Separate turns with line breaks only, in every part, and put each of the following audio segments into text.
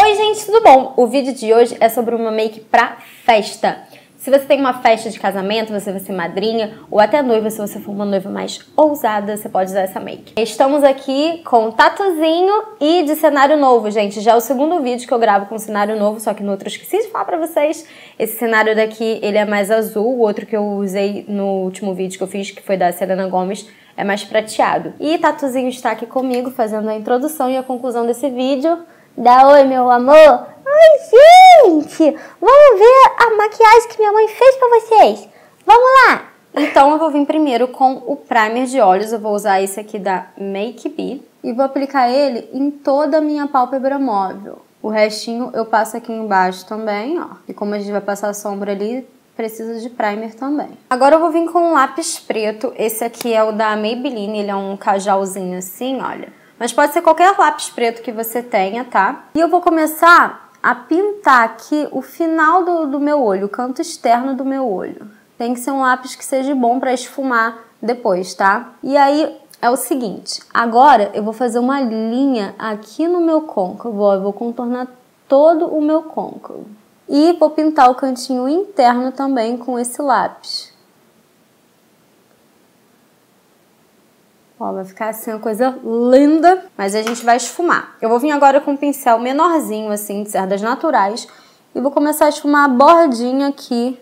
Oi gente, tudo bom? O vídeo de hoje é sobre uma make pra festa. Se você tem uma festa de casamento, você vai ser madrinha ou até noiva, se você for uma noiva mais ousada, você pode usar essa make. Estamos aqui com tatuzinho e de cenário novo, gente. Já é o segundo vídeo que eu gravo com cenário novo, só que no outro eu esqueci de falar pra vocês. Esse cenário daqui, ele é mais azul, o outro que eu usei no último vídeo que eu fiz, que foi da Selena Gomez, é mais prateado. E tatuzinho está aqui comigo, fazendo a introdução e a conclusão desse vídeo. Dá oi, meu amor! Oi, gente! Vamos ver a maquiagem que minha mãe fez pra vocês! Vamos lá! Então eu vou vir primeiro com o primer de olhos. Eu vou usar esse aqui da Make Be e vou aplicar ele em toda a minha pálpebra móvel. O restinho eu passo aqui embaixo também, ó. E como a gente vai passar a sombra ali, precisa de primer também. Agora eu vou vir com um lápis preto. Esse aqui é o da Maybelline, ele é um cajalzinho assim, olha. Mas pode ser qualquer lápis preto que você tenha, tá? E eu vou começar a pintar aqui o final do meu olho, o canto externo do meu olho. Tem que ser um lápis que seja bom pra esfumar depois, tá? E aí é o seguinte, agora eu vou fazer uma linha aqui no meu côncavo, ó, eu vou contornar todo o meu côncavo. E vou pintar o cantinho interno também com esse lápis. Ó, vai ficar assim uma coisa linda, mas a gente vai esfumar. Eu vou vir agora com um pincel menorzinho, assim, de cerdas naturais, e vou começar a esfumar a bordinha aqui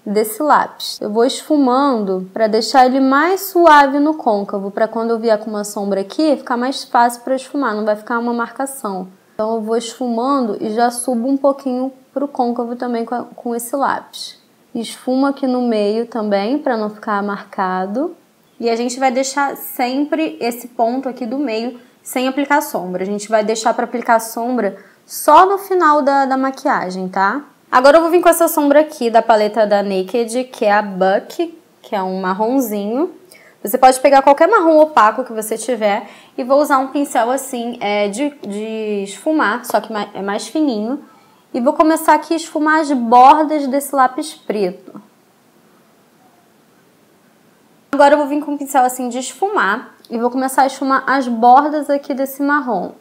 desse lápis. Eu vou esfumando para deixar ele mais suave no côncavo, para quando eu vier com uma sombra aqui, ficar mais fácil para esfumar, não vai ficar uma marcação. Então eu vou esfumando e já subo um pouquinho pro côncavo também com esse lápis. Esfumo aqui no meio também, para não ficar marcado. E a gente vai deixar sempre esse ponto aqui do meio sem aplicar sombra. A gente vai deixar para aplicar sombra só no final da maquiagem, tá? Agora eu vou vir com essa sombra aqui da paleta da Naked, que é a Buck, que é um marronzinho. Você pode pegar qualquer marrom opaco que você tiver e vou usar um pincel assim de esfumar, só que é mais fininho. E vou começar aqui a esfumar as bordas desse lápis preto. Agora eu vou vir com um pincel assim de esfumar e vou começar a esfumar as bordas aqui desse marrom.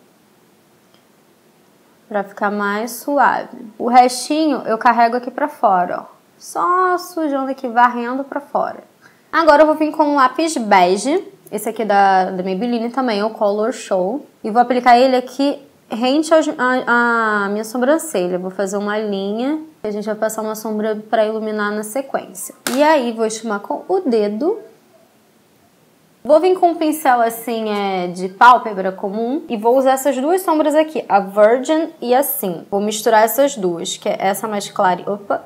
Pra ficar mais suave. O restinho eu carrego aqui pra fora, ó. Só sujando aqui, varrendo pra fora. Agora eu vou vir com um lápis bege. Esse aqui da Maybelline também, é o Color Show. E vou aplicar ele aqui rente à minha sobrancelha. Vou fazer uma linha e a gente vai passar uma sombra pra iluminar na sequência. E aí vou esfumar com o dedo. Vou vir com um pincel assim de pálpebra comum e vou usar essas duas sombras aqui, a Virgin e a Sim. Vou misturar essas duas, que é essa mais clarinha. Opa!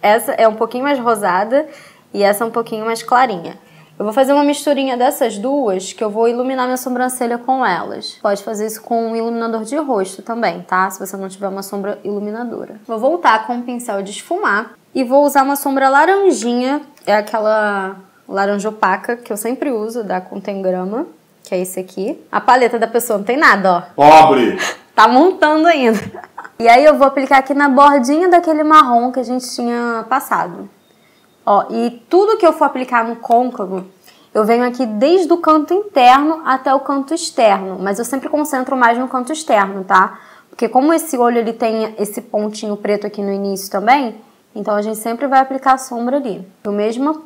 Essa é um pouquinho mais rosada e essa é um pouquinho mais clarinha. Eu vou fazer uma misturinha dessas duas que eu vou iluminar minha sobrancelha com elas. Pode fazer isso com um iluminador de rosto também, tá? Se você não tiver uma sombra iluminadora. Vou voltar com um pincel de esfumar e vou usar uma sombra laranjinha, é aquela laranja opaca, que eu sempre uso, da Contemgrama, que é esse aqui. A paleta da pessoa não tem nada, ó.
Pobre!
Tá montando ainda. E aí eu vou aplicar aqui na bordinha daquele marrom que a gente tinha passado. Ó, e tudo que eu for aplicar no côncavo, eu venho aqui desde o canto interno até o canto externo. Mas eu sempre concentro mais no canto externo, tá? Porque como esse olho ele tem esse pontinho preto aqui no início também, então a gente sempre vai aplicar a sombra ali.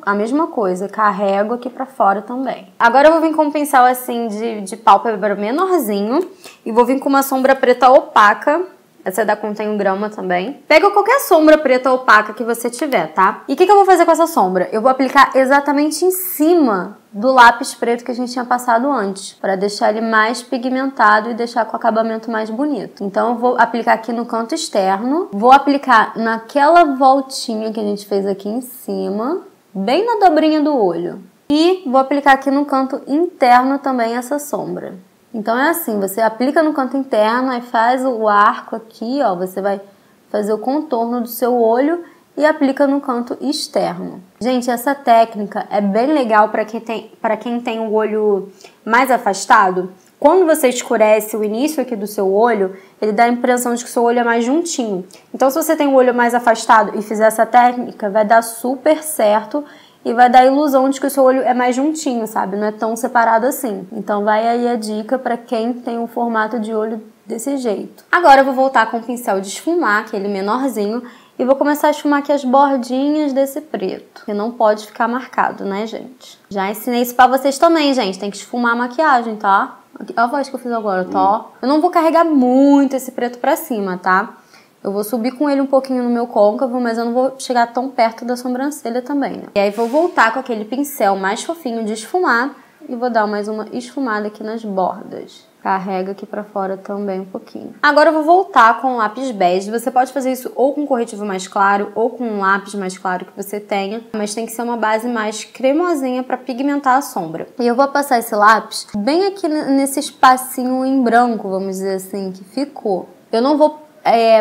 A mesma coisa, carrego aqui pra fora também. Agora eu vou vir com um pincel assim de pálpebra menorzinho e vou vir com uma sombra preta opaca. Essa é da Contemgrama também. Pega qualquer sombra preta opaca que você tiver, tá? E o que eu vou fazer com essa sombra? Eu vou aplicar exatamente em cima do lápis preto que a gente tinha passado antes, para deixar ele mais pigmentado e deixar com o acabamento mais bonito. Então eu vou aplicar aqui no canto externo, vou aplicar naquela voltinha que a gente fez aqui em cima, bem na dobrinha do olho. E vou aplicar aqui no canto interno também essa sombra. Então é assim, você aplica no canto interno, aí faz o arco aqui, ó, você vai fazer o contorno do seu olho e aplica no canto externo. Gente, essa técnica é bem legal para quem tem o olho mais afastado. Quando você escurece o início aqui do seu olho, ele dá a impressão de que o seu olho é mais juntinho. Então se você tem o olho mais afastado e fizer essa técnica, vai dar super certo e vai dar a ilusão de que o seu olho é mais juntinho, sabe? Não é tão separado assim. Então vai aí a dica para quem tem um formato de olho desse jeito. Agora eu vou voltar com o pincel de esfumar, aquele menorzinho, e vou começar a esfumar aqui as bordinhas desse preto, que não pode ficar marcado, né, gente? Já ensinei isso pra vocês também, gente. Tem que esfumar a maquiagem, tá? Olha a voz que eu fiz agora, tá? Eu não vou carregar muito esse preto pra cima, tá? Eu vou subir com ele um pouquinho no meu côncavo, mas eu não vou chegar tão perto da sobrancelha também, né? E aí vou voltar com aquele pincel mais fofinho de esfumar e vou dar mais uma esfumada aqui nas bordas. Carrega aqui pra fora também um pouquinho. Agora eu vou voltar com o lápis bege. Você pode fazer isso ou com um corretivo mais claro ou com um lápis mais claro que você tenha, mas tem que ser uma base mais cremosinha pra pigmentar a sombra. E eu vou passar esse lápis bem aqui nesse espacinho em branco, vamos dizer assim, que ficou. Eu não vou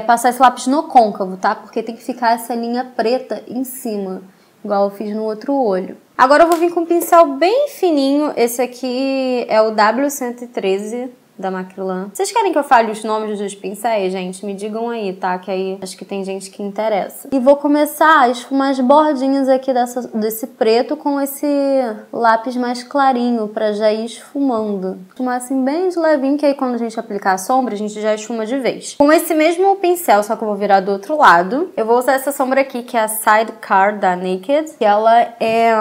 passar esse lápis no côncavo, tá? Porque tem que ficar essa linha preta em cima, igual eu fiz no outro olho. Agora eu vou vir com um pincel bem fininho. Esse aqui é o W113 da Macrylan. Vocês querem que eu fale os nomes dos pincéis, gente? Me digam aí, tá? Que aí acho que tem gente que interessa. E vou começar a esfumar as bordinhas aqui desse preto com esse lápis mais clarinho, pra já ir esfumando. Esfumar assim bem de levinho, que aí quando a gente aplicar a sombra, a gente já esfuma de vez. Com esse mesmo pincel, só que eu vou virar do outro lado, eu vou usar essa sombra aqui, que é a Sidecar da Naked, que ela é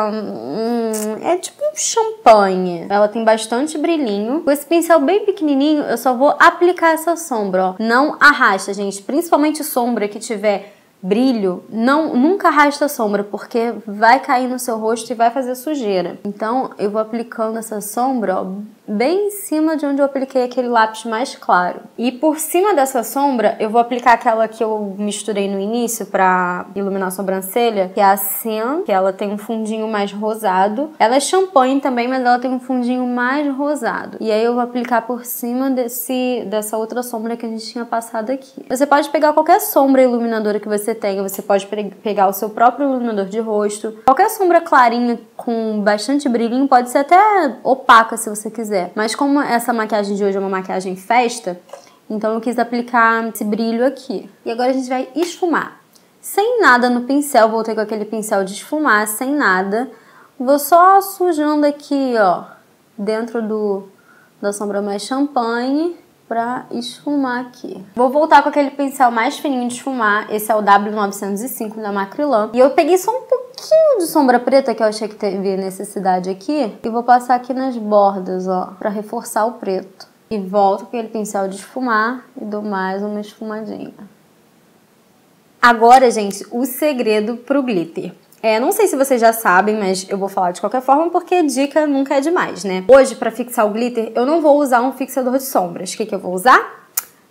tipo um champanhe. Ela tem bastante brilhinho. Com esse pincel bem pequenininho, eu só vou aplicar essa sombra, ó. Não arrasta, gente. Principalmente sombra que tiver brilho, nunca arrasta a sombra, porque vai cair no seu rosto e vai fazer sujeira. Então, eu vou aplicando essa sombra, ó, bem em cima de onde eu apliquei aquele lápis mais claro. E por cima dessa sombra, eu vou aplicar aquela que eu misturei no início pra iluminar a sobrancelha, que é a Sen, que ela tem um fundinho mais rosado. Ela é champanhe também, mas ela tem um fundinho mais rosado. E aí eu vou aplicar por cima dessa outra sombra que a gente tinha passado aqui. Você pode pegar qualquer sombra iluminadora que você tenha, você pode pegar o seu próprio iluminador de rosto. Qualquer sombra clarinha com bastante brilhinho, pode ser até opaca se você quiser. Mas como essa maquiagem de hoje é uma maquiagem festa, então eu quis aplicar esse brilho aqui. E agora a gente vai esfumar. Sem nada no pincel, voltei com aquele pincel de esfumar, sem nada. Vou só sujando aqui, ó, dentro da sombra mais champanhe, pra esfumar aqui. Vou voltar com aquele pincel mais fininho de esfumar. Esse é o W905 da Macrylan. E eu peguei só um pouquinho de sombra preta, que eu achei que teve necessidade aqui. E vou passar aqui nas bordas, ó, pra reforçar o preto. E volto com aquele pincel de esfumar e dou mais uma esfumadinha. Agora, gente, o segredo pro glitter. Não sei se vocês já sabem, mas eu vou falar de qualquer forma porque dica nunca é demais, né? Hoje, pra fixar o glitter, eu não vou usar um fixador de sombras. O que eu vou usar?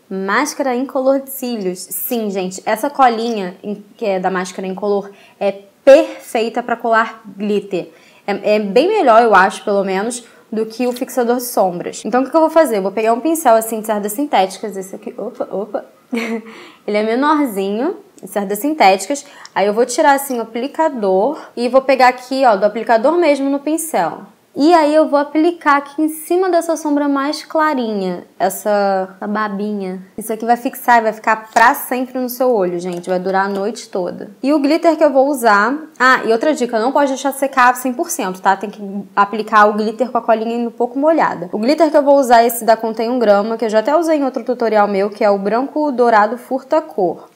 Máscara incolor de cílios. Sim, gente, essa colinha que é da máscara incolor é perfeita pra colar glitter. É bem melhor, eu acho, pelo menos, do que o fixador de sombras. Então, o que eu vou fazer? Eu vou pegar um pincel assim de cerdas sintéticas. Esse aqui, opa. Ele é menorzinho. Cerdas sintéticas, aí eu vou tirar assim o aplicador e vou pegar aqui, ó, do aplicador mesmo no pincel. E aí eu vou aplicar aqui em cima dessa sombra mais clarinha, essa babinha. Isso aqui vai fixar e vai ficar pra sempre no seu olho, gente, vai durar a noite toda. E o glitter que eu vou usar... e outra dica, não pode deixar secar 100%, tá? Tem que aplicar o glitter com a colinha ainda um pouco molhada. O glitter que eu vou usar é esse da Contém 1 grama, que eu já até usei em outro tutorial meu, que é o branco dourado furta cor.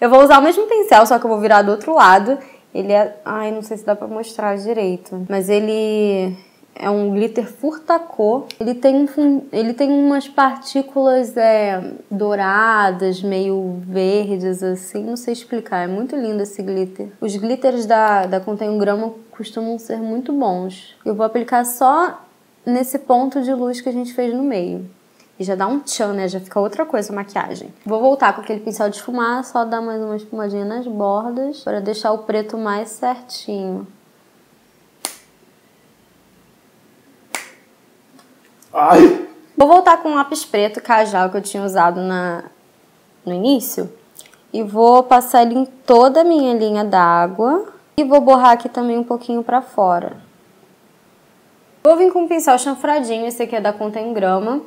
Eu vou usar o mesmo pincel, só que eu vou virar do outro lado. Ele é... não sei se dá pra mostrar direito. Mas ele é um glitter furta-cor. Ele tem umas partículas douradas, meio verdes, assim. Não sei explicar. É muito lindo esse glitter. Os glitters da Contém 1 grama costumam ser muito bons. Eu vou aplicar só nesse ponto de luz que a gente fez no meio. E já dá um tchan, né? Já fica outra coisa a maquiagem. Vou voltar com aquele pincel de esfumar, só dar mais uma espumadinha nas bordas para deixar o preto mais certinho.
Ai!
Vou voltar com um lápis preto, Kajal, que eu tinha usado no início. E vou passar ele em toda a minha linha d'água. E vou borrar aqui também um pouquinho pra fora. Vou vir com um pincel chanfradinho, esse aqui é da Contém 1 grama.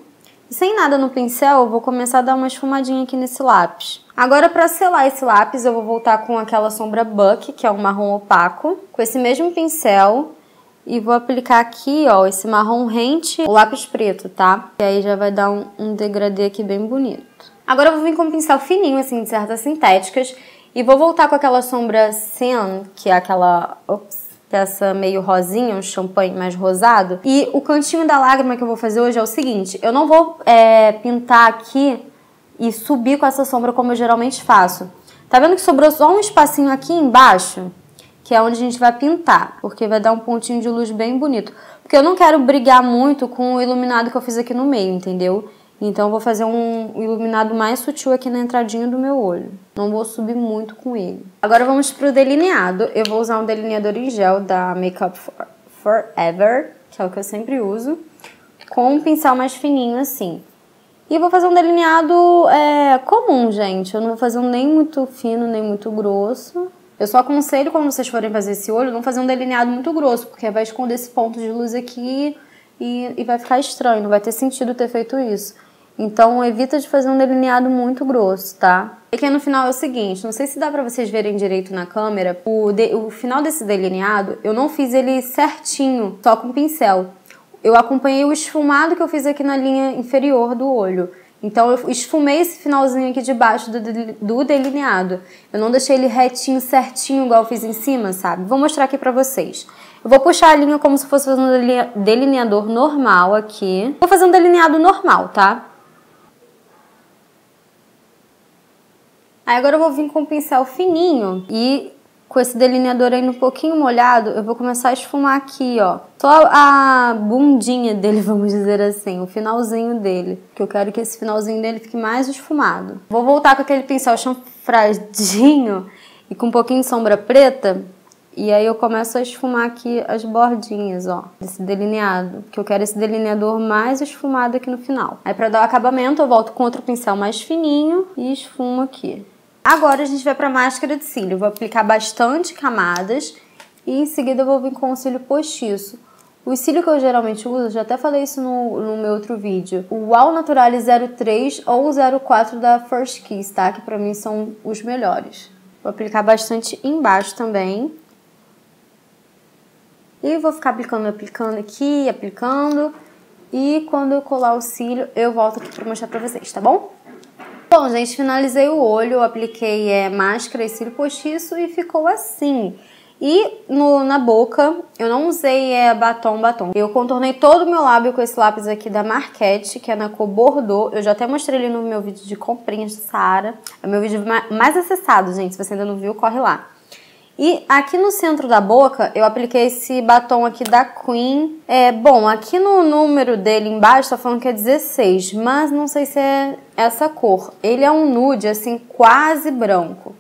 E sem nada no pincel, eu vou começar a dar uma esfumadinha aqui nesse lápis. Agora, para selar esse lápis, eu vou voltar com aquela sombra Buck, que é um marrom opaco. Com esse mesmo pincel, E vou aplicar aqui, ó, esse marrom rente, o lápis preto, tá? E aí já vai dar um degradê aqui bem bonito. Agora eu vou vir com um pincel fininho, assim, de certas sintéticas. E vou voltar com aquela sombra Cyan, que é aquela... essa meio rosinha, um champanhe mais rosado. E o cantinho da lágrima que eu vou fazer hoje é o seguinte. Eu não vou pintar aqui e subir com essa sombra como eu geralmente faço. Tá vendo que sobrou só um espacinho aqui embaixo? Que é onde a gente vai pintar, porque vai dar um pontinho de luz bem bonito. Porque eu não quero brigar muito com o iluminado que eu fiz aqui no meio, entendeu? Então eu vou fazer um iluminado mais sutil aqui na entradinha do meu olho. Não vou subir muito com ele. Agora vamos pro delineado. Eu vou usar um delineador em gel da Makeup Forever, que é o que eu sempre uso, com um pincel mais fininho assim. E vou fazer um delineado comum, gente. Eu não vou fazer um nem muito fino, nem muito grosso. Eu só aconselho, quando vocês forem fazer esse olho, não fazer um delineado muito grosso, porque vai esconder esse ponto de luz aqui e vai ficar estranho, não vai ter sentido ter feito isso. Então, evita de fazer um delineado muito grosso, tá? E aqui no final é o seguinte, não sei se dá pra vocês verem direito na câmera, o final desse delineado, eu não fiz ele certinho, só com pincel. Eu acompanhei o esfumado que eu fiz aqui na linha inferior do olho. Então, eu esfumei esse finalzinho aqui de baixo do delineado. Eu não deixei ele retinho, certinho, igual eu fiz em cima, sabe? Vou mostrar aqui pra vocês. Eu vou puxar a linha como se fosse fazer um delineador normal aqui. Vou fazer um delineado normal, tá? Aí agora eu vou vir com um pincel fininho e com esse delineador ainda um pouquinho molhado, eu vou começar a esfumar aqui, ó. Só a bundinha dele, vamos dizer assim, o finalzinho dele. Que eu quero que esse finalzinho dele fique mais esfumado. Vou voltar com aquele pincel chanfradinho e com um pouquinho de sombra preta. E aí eu começo a esfumar aqui as bordinhas, ó, desse delineado. Que eu quero esse delineador mais esfumado aqui no final. Aí pra dar o acabamento eu volto com outro pincel mais fininho e esfumo aqui. Agora a gente vai pra máscara de cílio. Vou aplicar bastante camadas e em seguida eu vou vir com o cílio postiço. O cílio que eu geralmente uso, já até falei isso no meu outro vídeo, o All Naturale 03 ou 04 da First Kiss, tá? Que pra mim são os melhores. Vou aplicar bastante embaixo também. E vou ficar aplicando aqui, aplicando. E quando eu colar o cílio, eu volto aqui pra mostrar pra vocês, tá bom? Bom, gente, finalizei o olho, eu apliquei máscara e cílio postiço e ficou assim. E na boca, eu não usei batom. Eu contornei todo o meu lábio com esse lápis aqui da Marquette, que é na cor Bordeaux. Eu já até mostrei ele no meu vídeo de comprinhas de Saara. É o meu vídeo mais acessado, gente. Se você ainda não viu, corre lá. E aqui no centro da boca, eu apliquei esse batom aqui da Queen. Bom, aqui no número dele embaixo tá falando que é 16, mas não sei se é essa cor. Ele é um nude, assim, quase branco.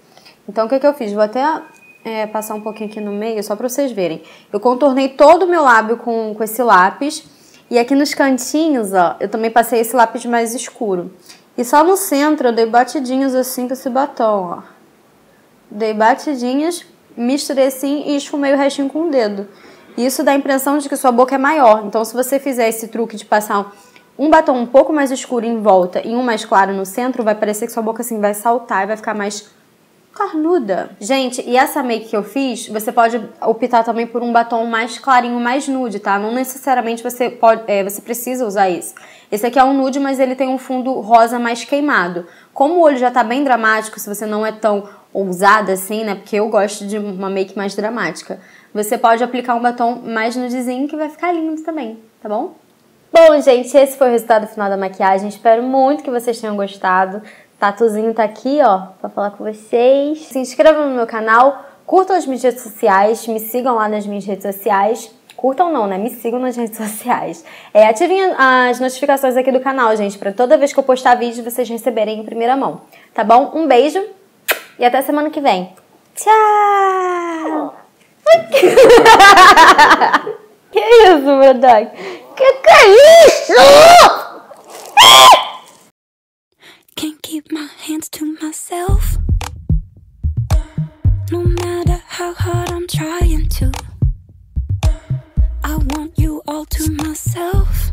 Então, o que eu fiz? Vou até passar um pouquinho aqui no meio, só pra vocês verem. Eu contornei todo o meu lábio com esse lápis. E aqui nos cantinhos, ó, eu também passei esse lápis mais escuro. E só no centro eu dei batidinhas assim com esse batom, ó. Dei batidinhas, misturei assim e esfumei o restinho com o dedo. Isso dá a impressão de que sua boca é maior. Então, se você fizer esse truque de passar um batom um pouco mais escuro em volta e um mais claro no centro, vai parecer que sua boca assim vai saltar e vai ficar mais carnuda. Gente, e essa make que eu fiz, você pode optar também por um batom mais clarinho, mais nude, tá? Não necessariamente você precisa usar esse. Esse aqui é um nude, mas ele tem um fundo rosa mais queimado. Como o olho já tá bem dramático, se você não é tão ousada assim, né? Porque eu gosto de uma make mais dramática. Você pode aplicar um batom mais nudezinho que vai ficar lindo também, tá bom? Bom, gente, esse foi o resultado final da maquiagem. Espero muito que vocês tenham gostado. Tatuzinho tá aqui, ó, pra falar com vocês. Se inscrevam no meu canal, curtam as minhas redes sociais, me sigam lá nas minhas redes sociais. Curtam não, né? Me sigam nas redes sociais. Ativem as notificações aqui do canal, gente, pra toda vez que eu postar vídeo vocês receberem em primeira mão. Tá bom? Um beijo e até semana que vem. Tchau! Que isso, meu dog? Que é isso?
Can't keep my hands to myself. No matter how hard I'm trying to, I want you all to myself.